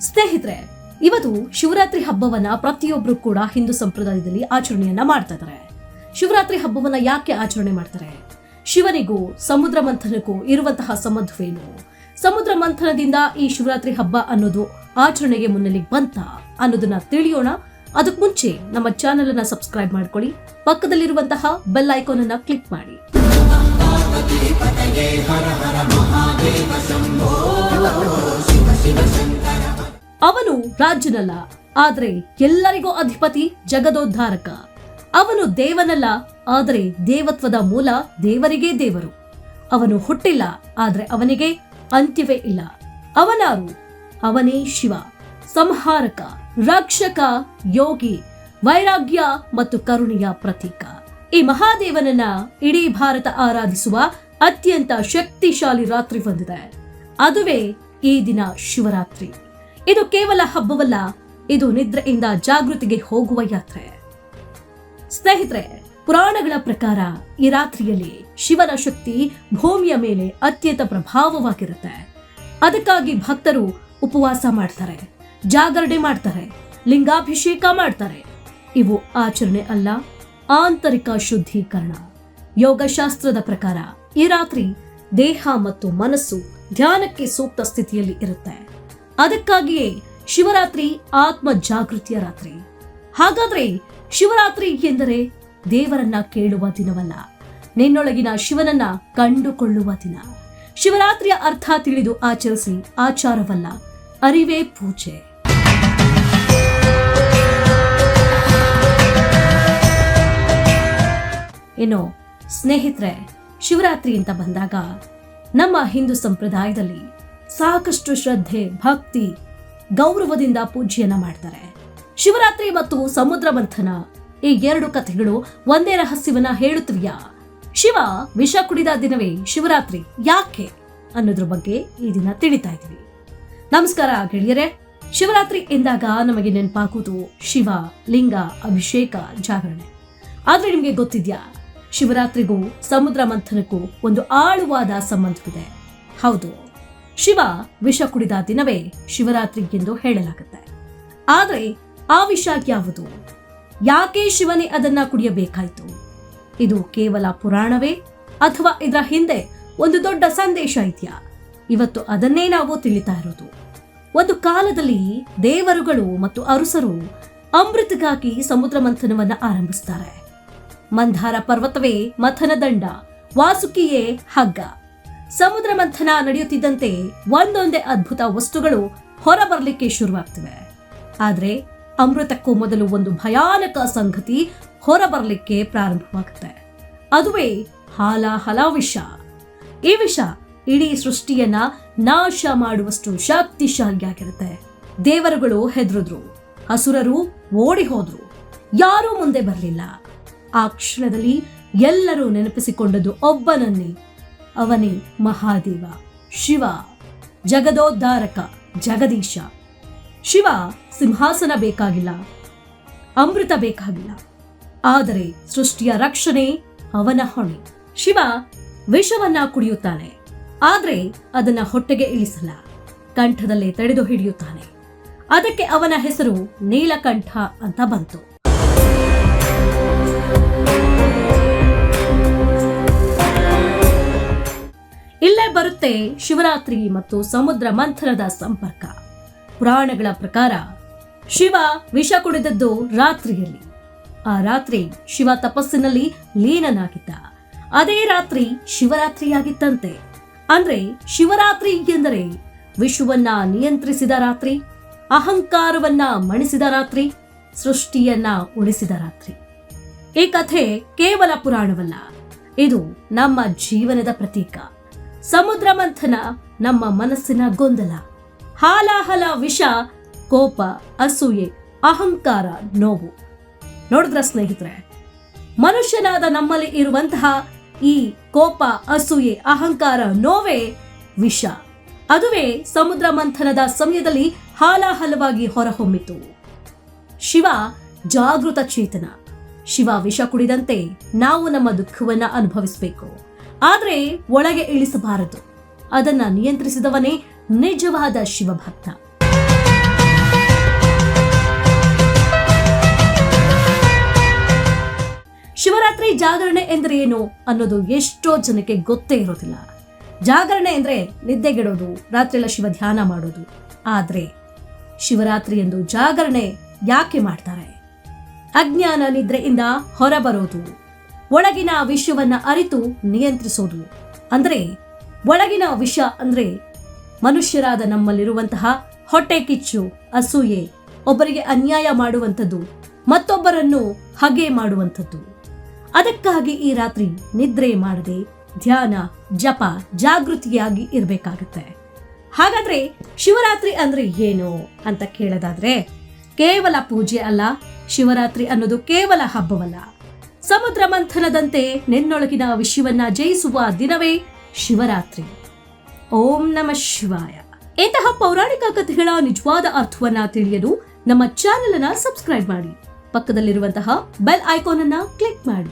ಸ್ನೇಹಿತರೆ, ಇವತ್ತು ಶಿವರಾತ್ರಿ ಹಬ್ಬವನ್ನ ಪ್ರತಿಯೊಬ್ರು ಕೂಡ ಹಿಂದೂ ಸಂಪ್ರದಾಯದಲ್ಲಿ ಆಚರಣೆಯನ್ನ ಮಾಡ್ತಾ ಇದ್ದಾರೆ. ಶಿವರಾತ್ರಿ ಹಬ್ಬವನ್ನ ಯಾಕೆ ಆಚರಣೆ ಮಾಡ್ತಾರೆ? ಶಿವನಿಗೂ ಸಮುದ್ರ ಮಂಥನಕ್ಕೂ ಇರುವಂತಹ ಸಂಬಂಧವೇನು? ಸಮುದ್ರ ಮಂಥನದಿಂದ ಈ ಶಿವರಾತ್ರಿ ಹಬ್ಬ ಅನ್ನೋದು ಆಚರಣೆಗೆ ಮುನ್ನೆಲೆಗೆ ಬಂತ ಅನ್ನೋದನ್ನ ತಿಳಿಯೋಣ. ಅದಕ್ಕೆ ಮುಂಚೆ ನಮ್ಮ ಚಾನೆಲ್ ಅನ್ನ ಸಬ್ಸ್ಕ್ರೈಬ್ ಮಾಡ್ಕೊಳ್ಳಿ, ಪಕ್ಕದಲ್ಲಿರುವಂತಹ ಬೆಲ್ ಐಕಾನ್ ಅನ್ನ ಕ್ಲಿಕ್ ಮಾಡಿ. ಅವನು ರಾಜನಲ್ಲ, ಆದ್ರೆ ಎಲ್ಲರಿಗೂ ಅಧಿಪತಿ, ಜಗದೋದ್ಧಾರಕ. ಅವನು ದೇವನಲ್ಲ, ಆದರೆ ದೇವತ್ವದ ಮೂಲ, ದೇವರಿಗೇ ದೇವರು. ಅವನು ಹುಟ್ಟಿಲ್ಲ, ಆದ್ರೆ ಅವನಿಗೆ ಅಂತ್ಯವೇ ಇಲ್ಲ. ಅವನಾರು? ಅವನೇ ಶಿವ, ಸಂಹಾರಕ, ರಕ್ಷಕ, ಯೋಗಿ, ವೈರಾಗ್ಯ ಮತ್ತು ಕರುಣೆಯ ಪ್ರತೀಕ. ಈ ಮಹಾದೇವನನ್ನ ಇಡೀ ಭಾರತ ಆರಾಧಿಸುವ ಅತ್ಯಂತ ಶಕ್ತಿಶಾಲಿ ರಾತ್ರಿ ಬಂದಿದೆ. ಅದುವೇ ಈ ದಿನ ಶಿವರಾತ್ರಿ. ಇದು ಕೇವಲ ಹಬ್ಬವಲ್ಲ, ಇದು ನಿದ್ರೆಯಿಂದ ಜಾಗೃತಿಗೆ ಹೋಗುವ ಯಾತ್ರೆ. ಸ್ನೇಹಿತರೆ, ಪುರಾಣಗಳ ಪ್ರಕಾರ ಈ ರಾತ್ರಿಯಲ್ಲಿ ಶಿವನ ಶಕ್ತಿ ಭೂಮಿಯ ಮೇಲೆ ಅತ್ಯಂತ ಪ್ರಭಾವವಾಗಿರುತ್ತೆ. ಅದಕ್ಕಾಗಿ ಭಕ್ತರು ಉಪವಾಸ ಮಾಡ್ತಾರೆ, ಜಾಗರಣೆ ಮಾಡ್ತಾರೆ, ಲಿಂಗಾಭಿಷೇಕ ಮಾಡ್ತಾರೆ. ಇವು ಆಚರಣೆ ಅಲ್ಲ, ಆಂತರಿಕ ಶುದ್ಧೀಕರಣ. ಯೋಗಶಾಸ್ತ್ರದ ಪ್ರಕಾರ ಈ ರಾತ್ರಿ ದೇಹ ಮತ್ತು ಮನಸ್ಸು ಧ್ಯಾನಕ್ಕೆ ಸೂಕ್ತ ಸ್ಥಿತಿಯಲ್ಲಿ ಇರುತ್ತೆ. ಅದಕ್ಕಾಗಿಯೇ ಶಿವರಾತ್ರಿ ಆತ್ಮ ಜಾಗೃತಿಯ ರಾತ್ರಿ. ಹಾಗಾದ್ರೆ ಶಿವರಾತ್ರಿ ಎಂದರೆ ದೇವರನ್ನ ಕೇಳುವ ದಿನವಲ್ಲ, ನಿನ್ನೊಳಗಿನ ಶಿವನನ್ನ ಕಂಡುಕೊಳ್ಳುವ ದಿನ. ಶಿವರಾತ್ರಿಯ ಅರ್ಥ ತಿಳಿದು ಆಚರಿಸಿ ಆಚಾರವಲ್ಲ, ಅರಿವೇ ಪೂಜೆ. ಇನ್ನು ಸ್ನೇಹಿತರೆ, ಶಿವರಾತ್ರಿ ಅಂತ ಬಂದಾಗ ನಮ್ಮ ಹಿಂದೂ ಸಂಪ್ರದಾಯದಲ್ಲಿ ಸಾಕಷ್ಟು ಶ್ರದ್ಧೆ, ಭಕ್ತಿ, ಗೌರವದಿಂದ ಪೂಜೆಯನ್ನ ಮಾಡ್ತಾರೆ. ಶಿವರಾತ್ರಿ ಮತ್ತು ಸಮುದ್ರ ಮಂಥನ ಈ ಎರಡು ಕಥೆಗಳು ಒಂದೇ ರಹಸ್ಯವನ್ನ ಹೇಳುತ್ತಿವೆಯಾ? ಶಿವ ವಿಷ ಕುಡಿದ ದಿನವೇ ಶಿವರಾತ್ರಿ ಯಾಕೆ ಅನ್ನೋದ್ರ ಬಗ್ಗೆ ಈ ದಿನ ತಿಳಿತಾ ಇದ್ದೀವಿ. ನಮಸ್ಕಾರ ಗೆಳೆಯರೇ. ಶಿವರಾತ್ರಿ ಎಂದಾಗ ನಮಗೆ ನೆನಪಾಗುವುದು ಶಿವ, ಲಿಂಗ, ಅಭಿಷೇಕ, ಜಾಗರಣೆ. ಆದ್ರೆ ನಿಮ್ಗೆ ಗೊತ್ತಿದ್ಯಾ, ಶಿವರಾತ್ರಿಗೂ ಸಮುದ್ರ ಮಂಥನಕ್ಕೂ ಒಂದು ಆಳವಾದ ಸಂಬಂಧವಿದೆ. ಹೌದು, ಶಿವ ವಿಷ ಕುಡಿದ ದಿನವೇ ಶಿವರಾತ್ರಿ ಎಂದು ಹೇಳಲಾಗುತ್ತೆ. ಆದ್ರೆ ಆ ವಿಷ ಯಾವುದು? ಯಾಕೆ ಶಿವನೇ ಅದನ್ನ ಕುಡಿಯಬೇಕಾಯ್ತು? ಇದು ಕೇವಲ ಪುರಾಣವೇ ಅಥವಾ ಇದರ ಹಿಂದೆ ಒಂದು ದೊಡ್ಡ ಸಂದೇಶ ಇದೆಯಾ? ಇವತ್ತು ಅದನ್ನೇ ನಾವು ತಿಳಿತಾ ಇರೋದು. ಒಂದು ಕಾಲದಲ್ಲಿ ದೇವರುಗಳು ಮತ್ತು ಅರಸರು ಅಮೃತಕ್ಕಾಗಿ ಸಮುದ್ರ ಮಂಥನವನ್ನ ಆರಂಭಿಸ್ತಾರೆ. ಮಂದಾರ ಪರ್ವತವೇ ಮಥನದಂಡ, ವಾಸುಕಿಯೇ ಹಗ್ಗ. ಸಮುದ್ರ ಮಂಥನ ನಡೆಯುತ್ತಿದ್ದಂತೆ ಒಂದೊಂದೇ ಅದ್ಭುತ ವಸ್ತುಗಳು ಹೊರಬರಲಿಕ್ಕೆ ಶುರುವಾಗ್ತವೆ. ಆದ್ರೆ ಅಮೃತಕ್ಕೂ ಮೊದಲು ಒಂದು ಭಯಾನಕ ಸಂಗತಿ ಹೊರಬರಲಿಕ್ಕೆ ಪ್ರಾರಂಭವಾಗುತ್ತೆ. ಅದುವೇ ಹಾಲಾಹಲ ವಿಷ. ಈ ವಿಷ ಇಡೀ ಸೃಷ್ಟಿಯನ್ನ ನಾಶ ಮಾಡುವಷ್ಟು ಶಕ್ತಿಶಾಲಿಯಾಗಿರುತ್ತೆ. ದೇವರುಗಳು ಹೆದರಿದ್ರು, ಅಸುರರು ಓಡಿ ಹೋದ್ರು, ಯಾರೂ ಮುಂದೆ ಬರಲಿಲ್ಲ. ಆ ಕ್ಷಣದಲ್ಲಿ ಎಲ್ಲರೂ ನೆನಪಿಸಿಕೊಂಡದ್ದು ಒಬ್ಬನನ್ನೇ. ಅವನೇ ಮಹಾದೇವ, ಶಿವ, ಜಗದೋದ್ಧಾರಕ, ಜಗದೀಶ. ಶಿವ ಸಿಂಹಾಸನ ಬೇಕಾಗಿಲ್ಲ, ಅಮೃತ ಬೇಕಾಗಿಲ್ಲ, ಆದರೆ ಸೃಷ್ಟಿಯ ರಕ್ಷಣೆ ಅವನ ಹೊಣೆ. ಶಿವ ವಿಷವನ್ನ ಕುಡಿಯುತ್ತಾನೆ, ಆದ್ರೆ ಅದನ್ನ ಹೊಟ್ಟೆಗೆ ಇಳಿಸಲ್ಲ, ಕಂಠದಲ್ಲೇ ತಡೆದು ಹಿಡಿಯುತ್ತಾನೆ. ಅದಕ್ಕೆ ಅವನ ಹೆಸರು ನೀಲಕಂಠ ಅಂತ ಬಂತು. ಇಲ್ಲೇ ಬರುತ್ತೆ ಶಿವರಾತ್ರಿ ಮತ್ತು ಸಮುದ್ರ ಮಂಥನದ ಸಂಪರ್ಕ. ಪುರಾಣಗಳ ಪ್ರಕಾರ ಶಿವ ವಿಷ ಕುಡಿದದ್ದು ರಾತ್ರಿಯಲ್ಲಿ. ಆ ರಾತ್ರಿ ಶಿವ ತಪಸ್ಸಿನಲ್ಲಿ ಲೀನನಾಗಿದ್ದ. ಅದೇ ರಾತ್ರಿ ಶಿವರಾತ್ರಿಯಾಗಿತ್ತಂತೆ. ಅಂದ್ರೆ ಶಿವರಾತ್ರಿ ಎಂದರೆ ವಿಶ್ವವನ್ನ ನಿಯಂತ್ರಿಸಿದ ರಾತ್ರಿ, ಅಹಂಕಾರವನ್ನ ಮಣಿಸಿದ ರಾತ್ರಿ, ಸೃಷ್ಟಿಯನ್ನ ಉಳಿಸಿದ ರಾತ್ರಿ. ಈ ಕಥೆ ಕೇವಲ ಪುರಾಣವಲ್ಲ, ಇದು ನಮ್ಮ ಜೀವನದ ಪ್ರತೀಕ. ಸಮುದ್ರ ಮಂಥನ ನಮ್ಮ ಮನಸ್ಸಿನ ಗೊಂದಲ, ಹಾಲಾಹಲ ವಿಷ, ಕೋಪ, ಅಸೂಯೆ, ಅಹಂಕಾರ, ನೋವು. ನೋಡಿದ್ರ ಸ್ನೇಹಿತರೆ, ಮನುಷ್ಯನಾದ ನಮ್ಮಲ್ಲಿ ಇರುವಂತಹ ಈ ಕೋಪ, ಅಸೂಯೆ, ಅಹಂಕಾರ, ನೋವೇ ವಿಷ. ಅದುವೇ ಸಮುದ್ರ ಮಂಥನದ ಸಮಯದಲ್ಲಿ ಹಾಲಾಹಲವಾಗಿ ಹೊರಹೊಮ್ಮಿತು. ಶಿವ ಜಾಗೃತ ಚೇತನ. ಶಿವ ವಿಷ ಕುಡಿದಂತೆ ನಾವು ನಮ್ಮ ದುಃಖವನ್ನ ಅನುಭವಿಸಬೇಕು. ಆದ್ರೆ ಒಳಗೆ ಇಳಿಸಬಾರದು. ಅದನ್ನ ನಿಯಂತ್ರಿಸಿದವನೇ ನಿಜವಾದ ಶಿವಭಕ್ತ. ಶಿವರಾತ್ರಿ ಜಾಗರಣೆ ಎಂದರೆ ಏನು ಅನ್ನೋದು ಎಷ್ಟೋ ಜನಕ್ಕೆ ಗೊತ್ತೇ ಇರೋದಿಲ್ಲ. ಜಾಗರಣೆ ಅಂದ್ರೆ ನಿದ್ದೆಗೆಡೋದು, ರಾತ್ರಿಯೆಲ್ಲ ಶಿವ ಧ್ಯಾನ ಮಾಡೋದು. ಆದ್ರೆ ಶಿವರಾತ್ರಿ ಎಂದು ಜಾಗರಣೆ ಯಾಕೆ ಮಾಡ್ತಾರೆ? ಅಜ್ಞಾನ ನಿದ್ರೆಯಿಂದ ಹೊರಬರೋದು, ಒಳಗಿನ ವಿಷಯವನ್ನ ಅರಿತು ನಿಯಂತ್ರಿಸೋದು. ಅಂದ್ರೆ ಒಳಗಿನ ವಿಷ ಅಂದ್ರೆ ಮನುಷ್ಯರಾದ ನಮ್ಮಲ್ಲಿರುವಂತಹ ಹೊಟ್ಟೆ ಕಿಚ್ಚು, ಅಸೂಯೆ, ಒಬ್ಬರಿಗೆ ಅನ್ಯಾಯ ಮಾಡುವಂಥದ್ದು, ಮತ್ತೊಬ್ಬರನ್ನು ಹಗೆ ಮಾಡುವಂಥದ್ದು. ಅದಕ್ಕಾಗಿ ಈ ರಾತ್ರಿ ನಿದ್ರೆ ಮಾಡದೆ ಧ್ಯಾನ, ಜಪ, ಜಾಗೃತಿಯಾಗಿ ಇರಬೇಕಾಗುತ್ತೆ. ಹಾಗಾದ್ರೆ ಶಿವರಾತ್ರಿ ಅಂದ್ರೆ ಏನು ಅಂತ ಕೇಳೋದಾದ್ರೆ, ಕೇವಲ ಪೂಜೆ ಅಲ್ಲ. ಶಿವರಾತ್ರಿ ಅನ್ನೋದು ಕೇವಲ ಹಬ್ಬವಲ್ಲ. ಸಮುದ್ರ ಮಂಥನದಂತೆ ನಿನ್ನೊಳಗಿನ ವಿಷಯವನ್ನ ಜಯಿಸುವ ದಿನವೇ ಶಿವರಾತ್ರಿ. ಓಂ ನಮಃ ಶಿವಾಯ. ಇಂತಹ ಪೌರಾಣಿಕ ಕಥೆಗಳ ನಿಜವಾದ ಅರ್ಥವನ್ನ ತಿಳಿಯಲು ನಮ್ಮ ಚಾನೆಲ್ ಅನ್ನ ಸಬ್ಸ್ಕ್ರೈಬ್ ಮಾಡಿ, ಪಕ್ಕದಲ್ಲಿರುವಂತಹ ಬೆಲ್ ಐಕಾನ್ ಅನ್ನ ಕ್ಲಿಕ್ ಮಾಡಿ.